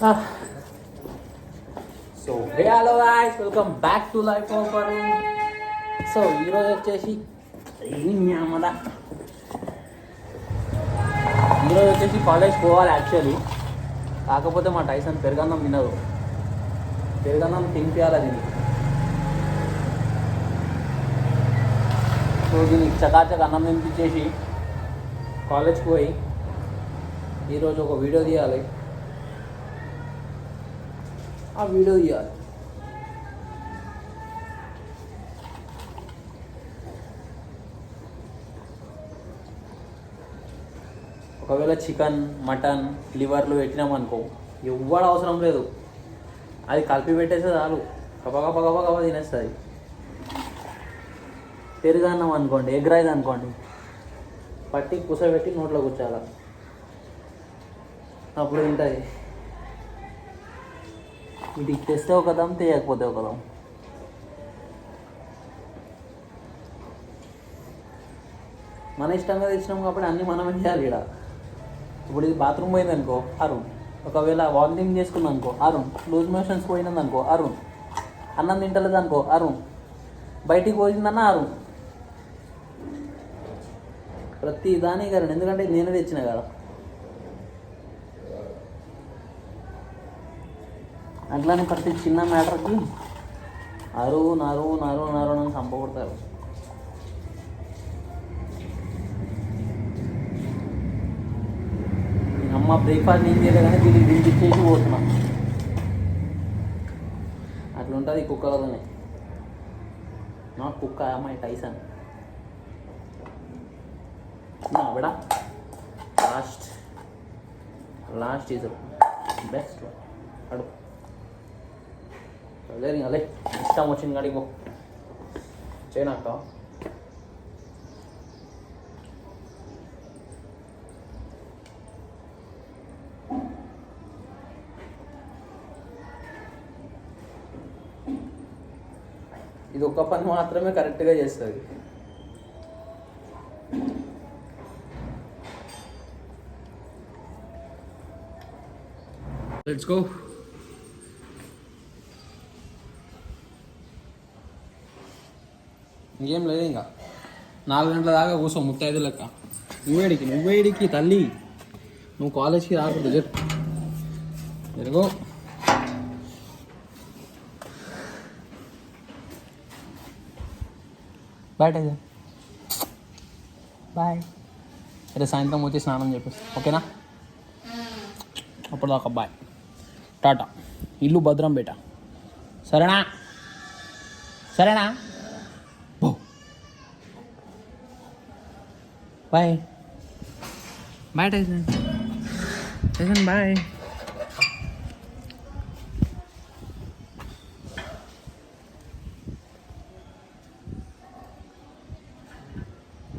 So hello guys, welcome back to life of Arun. So ఈరోజు వచ్చేసి college పోవాలి actually. కాకపోతే మా టైసన్ పెరుగన్నం తినదు. పెరుగన్నం తినిపించాలి దీన్ని. సో దీనికి చకాచక అన్నం తినిపించేసి కాలేజ్కి పోయి ఈరోజు ఒక వీడియో తీయాలి. ఆ వీడియో తీయాలి. ఒకవేళ చికెన్, మటన్, లివర్లు పెట్టినామనుకో ఎవ్వడు అవసరం లేదు. అది కలిపి పెట్టేస్తే చాలు, గబగబ తినేస్తుంది. పెరుగన్నం అనుకోండి, ఎగ్ రైస్ అనుకోండి, పట్టి కూసబెట్టి నోట్లో కూర్చోాలి, అప్పుడు తింటుంది. వీటికి తెస్తే ఒకదాం, తీయకపోతే ఒకదాం. మన ఇష్టంగా తెచ్చినాం కాబట్టి అన్నీ మనమే చేయాలి. ఇక్కడ ఇప్పుడు ఇది బాత్రూమ్ పోయిందనుకో అరుణ్, ఒకవేళ వామిటింగ్ చేసుకున్నాం అనుకో అరుణ్, లూజ్ మోషన్స్ పోయినదనుకో అరుణ్, అన్నం తింటలేదు అనుకో అరుణ్, బయటికి పోయిందన్న అరుణ్. ప్రతి దానికి కారణం ఎందుకంటే నేనే తెచ్చిన కదా. అట్లానే ప్రతి చిన్న మ్యాటర్కి అరుణ్ అరుణ్ అరుణ్ అరుణ్ అని చంపబడతారు. అమ్మ బ్రేక్ఫాస్ట్ ఏం చేయలేదు కానీ దీనికి తినిపించేసి పోతున్నాం. అట్లుంటుంది కుక్కలతోనే. నాట్ కుక్క, మై టైసన్. బెడా లాస్ట్ ఈజ్ బెస్ట్. అడు అదే అదే ఇష్టం వచ్చింది కాడికి పో చేయనాక. ఇది ఒక్క పని మాత్రమే కరెక్ట్గా చేస్తుంది. Let's go. ఇంకేం లేదు, ఇంకా 4 గంటల దాకా కూర్చో ముత్తైదు లెక్క. నువ్వేడికి తల్లి, నువ్వు కాలేజ్కి రాకూడదు. జరుగు. Bye టైజన్, bye. అరే సాయంత్రం వచ్చి స్నానం చెప్పేసి ఓకేనా? అప్పుడు దాకా బాయ్, టాటా. ఇల్లు భద్రం బేట, సరేనా? సరేనా? Bye bye Tyson. Tyson bye.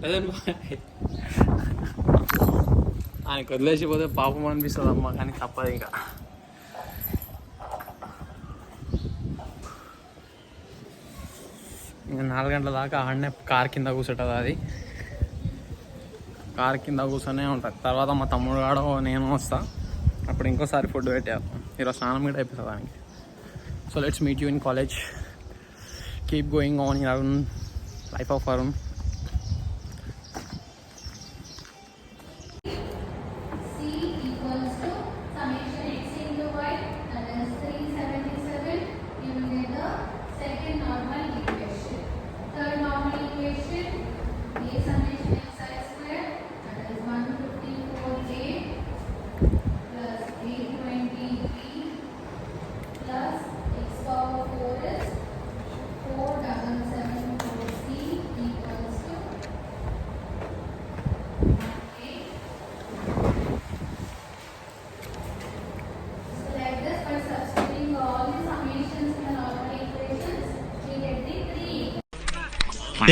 Tyson bye. ఆయనకు వదిలేసిపోతే పాపం అనిపిస్తుంది అమ్మ, కానీ తప్పదు. ఇంకా ఇంకా 4 గంటల దాకా ఆడనే కార్ కింద కూర్చుంటుంది. అది కార్ కింద కూర్చొనే ఉంటుంది. తర్వాత మా తమ్ముడు కాడో నేను వస్తా, అప్పుడు ఇంకోసారి ఫుడ్ పెట్టేస్తాం. ఈరోజు స్నానం కూడా అయిపోతుంది దానికి. So let's meet you in college. Keep going on in Arun life of Arun.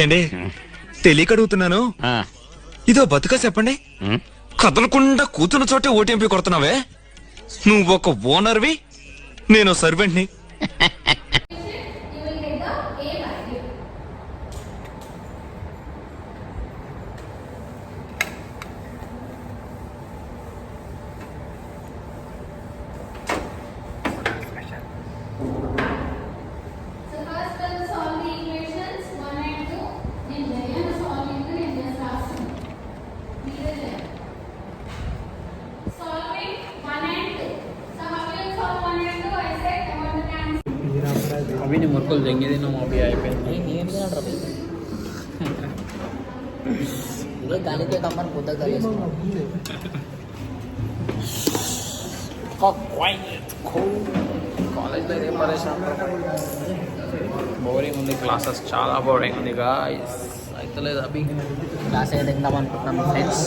ఏండి తెలియక అడుగుతున్నాను, ఇదో బతుక చెప్పండి. కదలకుండా కూతున్న చోటే ఓటీఎంపీ కొడుతున్నావే. నువ్వు ఒక ఓనర్వి, నేను సర్వెంట్ని. అవి నీ మురుకులు జంగి తిన్నాం అవి అయిపోయింది. ఏం తినట్రా ఇదే గాలికే కమ్మని పొద్దుగా కాలేజ్లో ఇదే పరేషాన్, బోరింగ్ ఉంది. క్లాసెస్ చాలా బోరింగ్ ఉంది గాయ్స్. అయితే లేదు అభి క్లాస్ ఏది తిందాం అనుకుంటున్నాం ఫ్రెండ్స్.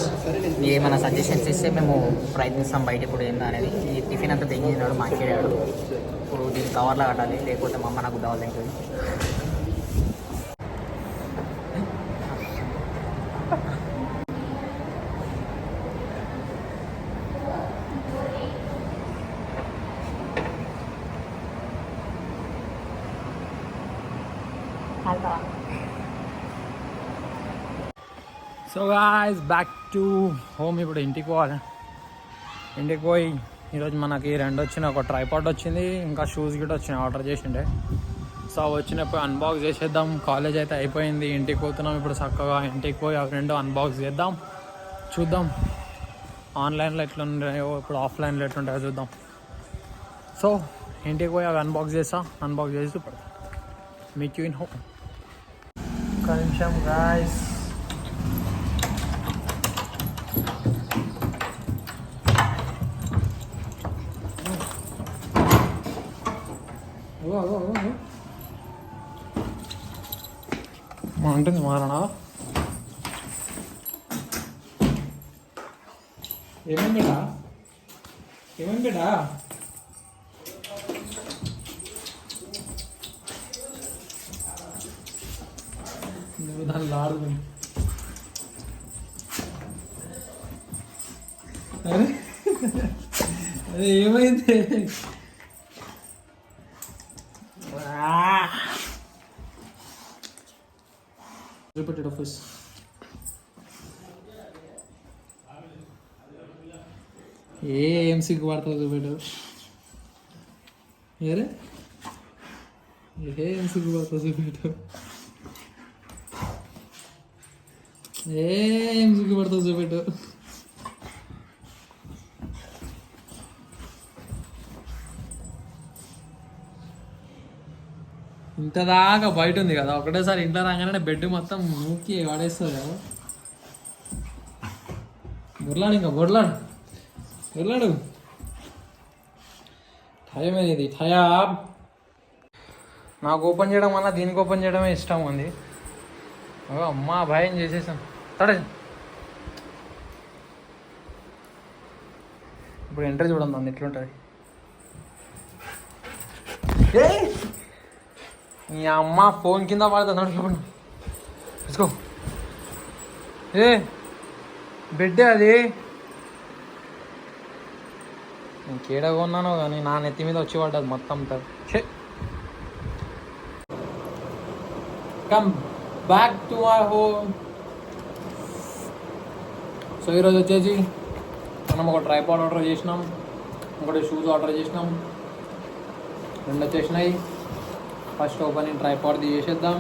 ఏమైనా సజెషన్స్ ఇస్తే మేము ప్రయత్నిస్తాం బయట ఇప్పుడు ఏందా అనేది. ఈ టిఫిన్ అంతా తెంగినాడు మాకేడాడు. ఇప్పుడు దీన్ని కవర్లో కట్టాలి, లేకపోతే మా అమ్మ నాకు గుద్దావాలి తింటుంది. So guys back to home. ఇప్పుడు ఇంటికి పోవాలి. ఇంటికి పోయి ఈరోజు మనకి 2 వచ్చినాయి. ఒక ట్రైపాడ్ వచ్చింది, ఇంకా షూస్ గిట్ట వచ్చినాయి ఆర్డర్ చేసిండే. సో వచ్చినప్పుడు అన్బాక్స్ చేసేద్దాం. కాలేజ్ అయితే అయిపోయింది, ఇంటికి పోతున్నాం ఇప్పుడు. చక్కగా ఇంటికి పోయి అవి 2 అన్బాక్స్ చేద్దాం. చూద్దాం ఆన్లైన్లో ఎట్లున్నాయో, ఇప్పుడు ఆఫ్లైన్లో ఎట్లుంటాయో చూద్దాం. సో ఇంటికి పోయి అవి అన్బాక్స్ చేసి మీట్ యూ ఇన్ హోమ్. ఒక నిమిషం గాయ్స్. ఉంటుంది మారణ. ఏమేం బిడ్డా నువ్వు దాన్ని ఆడుతుంది. అదే ఏమైంది? Repeated office. ఏం సిగ్గుపడతావు చూపెట్టావు? ఏరే ఏం సిగ్గుపడతావు చూపెట్టావు? ఏం సిగ్గుపడతావు చూపెట్టావు? ఇంత దాకా బయట ఉంది కదా, ఒకటేసారి ఇంట్లో రాగానే బెడ్ మొత్తం నూకి వాడేస్తుంది కదా. బొర్లాడు టైం అనేది టయా. నాకు ఓపెన్ చేయడం వల్ల దీనికి ఓపెన్ చేయడమే ఇష్టం ఉంది. అమ్మా భయం చేసేసాం. ఇప్పుడు ఎంటర్ చూడండి అంది ఎట్లుంటుంది. నీ అమ్మ ఫోన్ కింద పడుతుంది. ఇప్పుడు తీసుకో. బెడ్డే అది. ఇంకేడ కొన్నాను కానీ నా నెత్తి మీద వచ్చి పడ్డది మొత్తం. Come back to my home. So ఈరోజు వచ్చేసి మనం ఒక ట్రైపాడ్ ఆర్డర్ చేసినాం, ఒకటి షూస్ ఆర్డర్ చేసినాం. 2 వచ్చేసినాయి. ఫస్ట్ ఓపెనింగ్ ట్రైపాడ్ చేసేద్దాం.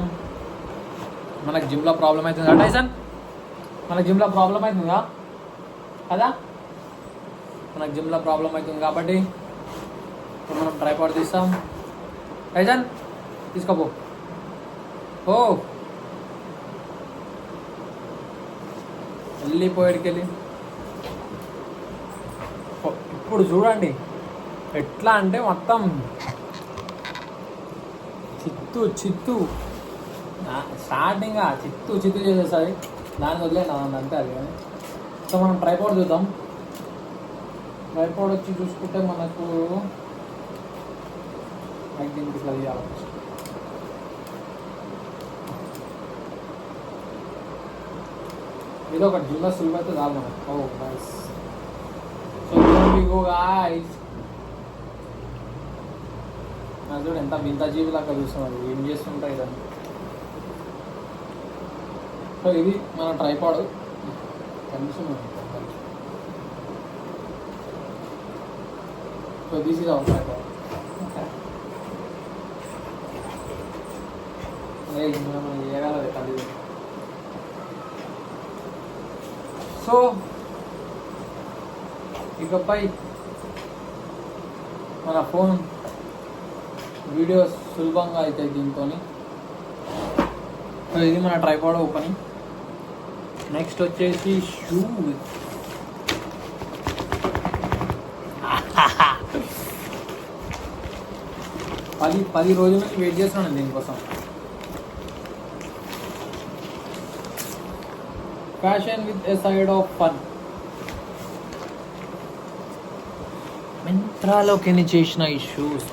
మనకు జిమ్లో ప్రాబ్లం అవుతుందా టైసన్? మనకు జిమ్లో ప్రాబ్లం అవుతుందా కదా? మనకు జిమ్లో ప్రాబ్లం అవుతుంది కాబట్టి ఇప్పుడు మనం ట్రైపాడ్ తీస్తాం. టైసన్ తీసుకోపో. ఓ వెళ్ళిపోయాడికెళ్ళి. ఇప్పుడు చూడండి ఎట్లా అంటే మొత్తం చిత్తు స్టార్టింగ్ చిత్తు చేసేసరి దానికి వదిలేను అంతే అది. కానీ సో మనం ట్రైపాడ్ చూద్దాం. ట్రైపాడ్ వచ్చి చూసుకుంటే మనకు దీనికి ఇట్లా తీయాలి. ఇది ఒక జిమ్లో సులువు అయితే చాలు మనకు. ఓ నైస్. సో గాయ్స్ చూడు ఎంత వింత జీవి లాగా చూస్తున్నారు, ఏం చేస్తుంటాయి ఇదని. సో ఇది మన ట్రైపాడ్ కనిపిస్తుంది. So this is our tripod. మనం చేయగలదు అది. సో ఇకపై మన ఫోన్ వీడియోస్ సులభంగా అవుతాయి దీంతో. ఇది మన ట్రైపాడ్ ఓపెనింగ్. నెక్స్ట్ వచ్చేసి షూ. పది రోజుల నుంచి వెయిట్ చేస్తున్నాను దీనికోసం. Fashion with a side of fun. మింత్రాలోకి చేసిన ఈ షూస్.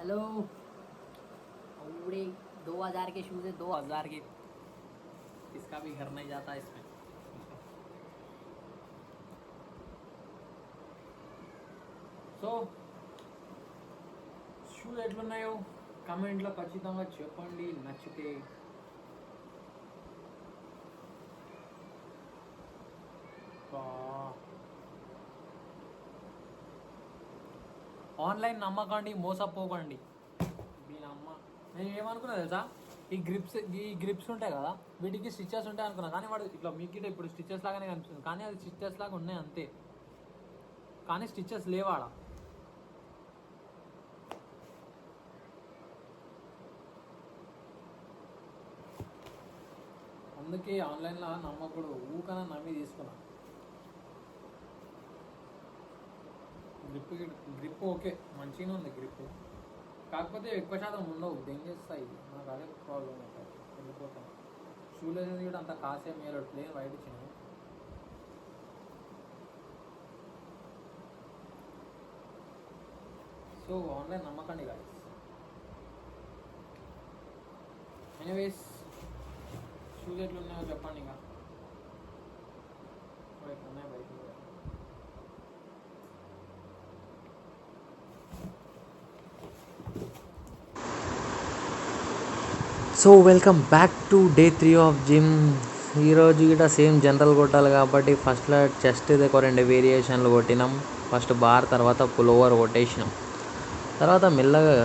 हेलो, पूरे 2000 के शूज़ है, 2000 के. इसका भी घर नहीं जाता इसमें. సో షూస్ ఎట్లున్నాయో కమెంట్లో ఖచ్చితంగా చెప్పండి. నచ్చితే ఆన్లైన్ నమ్మకండి, మోసపోకండి. దీని అమ్మ, నేను ఏమనుకున్నా తెలుసా, ఈ గ్రిప్స్ ఉంటాయి కదా, వీటికి స్టిచెస్ ఉంటాయి అనుకున్నా. కానీ వాడు ఇట్లా మీకు ఇప్పుడు స్టిచెస్ లాగానే కనిపిస్తుంది, కానీ అది స్టిచెస్ లాగా ఉన్నాయి అంతే. కానీ స్టిచెస్ లేవాడ. అందుకే ఆన్లైన్లో నమ్మకూడదు. ఊకన నమ్మి తీసుకున్నా. గ్రిప్ ఓకే, మంచిగానే ఉంది గ్రిప్. కాకపోతే ఎక్కువ శాతం ఉండవు, దెంగేస్తాయి. నాకు అదే ప్రాబ్లం అవుతుంది, వెళ్ళిపోతాను. షూలెస్ కూడా అంత కాసే మేలు ప్లేన్ వైట్ ఇచ్చినాయి. సో ఆన్లైన్ నమ్మకండి గాయస్. ఎనీవేస్, షూస్ ఎట్లున్నాయో చెప్పండి. ఇంకా ఉన్నాయి బయట. So welcome back to day 3 of gym. ఈరోజు గిట సేమ్ జనరల్ కొట్టాలి కాబట్టి ఫస్ట్లో చెస్ట్ ఇది ఒక 2 వేరియేషన్లు కొట్టినాం. ఫస్ట్ బార్, తర్వాత పుల్ఓవర్ కొట్టేసినాం. తర్వాత మెల్లగా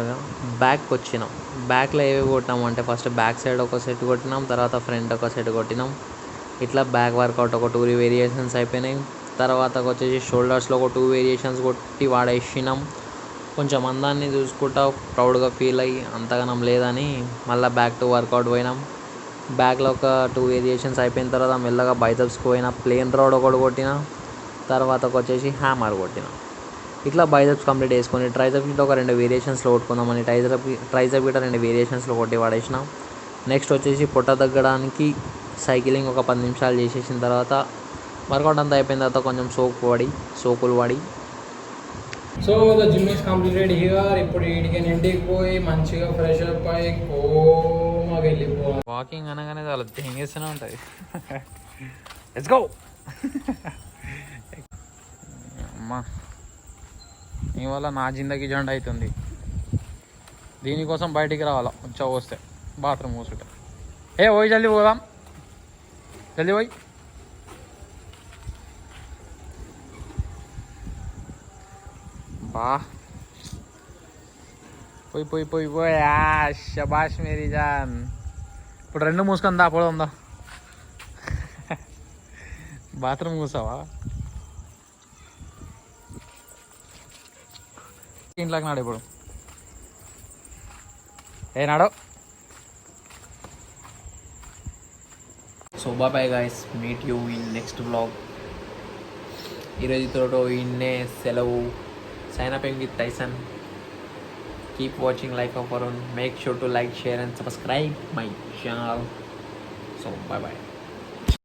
బ్యాక్ వచ్చినాం. బ్యాక్లో ఏవి కొట్టినాం అంటే ఫస్ట్ బ్యాక్ సైడ్ ఒక సెట్ కొట్టినాం, తర్వాత ఫ్రంట్ ఒక సెట్ కొట్టినాం. ఇట్లా బ్యాక్ వర్కౌట్ ఒక 2 వేరియేషన్స్ అయిపోయినాయి. తర్వాత వచ్చేసి షోల్డర్స్లో ఒక 2 వేరియేషన్స్ కొట్టి వాడేసినాం. కొంచెం అందాన్ని చూసుకుంటా ప్రౌడ్గా ఫీల్ అయ్యి అంతగానం లేదని మళ్ళీ బ్యాక్ టు వర్కౌట్ పోయినాం. బ్యాక్లో ఒక 2 వేరియేషన్స్ అయిపోయిన తర్వాత మెల్లగా బైసెప్స్కి పోయినా. ప్లేన్ రోడ్ ఒకటి కొట్టిన, తర్వాత వచ్చేసి హ్యామర్ కొట్టిన. ఇట్లా బైసెప్స్ కంప్లీట్ చేసుకొని ట్రైసెప్ ఇట్లా ఒక 2 వేరియేషన్స్లో కొట్టుకుందామని ట్రైసెప్ ఇట్లా 2 వేరియేషన్స్లో కొట్టి వాడేసిన. నెక్స్ట్ వచ్చేసి పొట్ట తగ్గడానికి సైక్లింగ్ ఒక 10 నిమిషాలు చేసేసిన తర్వాత వర్కౌట్ అంతా అయిపోయిన తర్వాత కొంచెం సోకులు పడి. So the gym is completed here. ఇప్పుడు వీడికి ఇంటికి పోయి మంచిగా ఫ్రెష్ అప్ అయ్యి కోమాకి వెళ్ళిపోవాలి. వాకింగ్ అనగానే చాలా తెంగేస్తూనే ఉంటుంది. Let's go. అమ్మా, ఇవాళ నా జిందగీ జెండా అవుతుంది. దీనికోసం బయటికి రావాలా వస్తే బాత్రూమ్ కూర్చుంటే. పోయి జల్దీ పోదాం, జల్దీ పోయి. పోయి శబాష్ మేరీ జాన్. ఇప్పుడు 2 మూసుకొని దా పోదా. బాత్రూమ్ కూసావా? ఇంట్లోకి నాడు ఇప్పుడు. నాడు. So bye guys, meet you in next vlog. ఈరోజుతో ఇన్నే సెలవు. Sign up with Tyson. Keep watching Life of Varun. Make sure to like, share and subscribe my channel. So bye bye.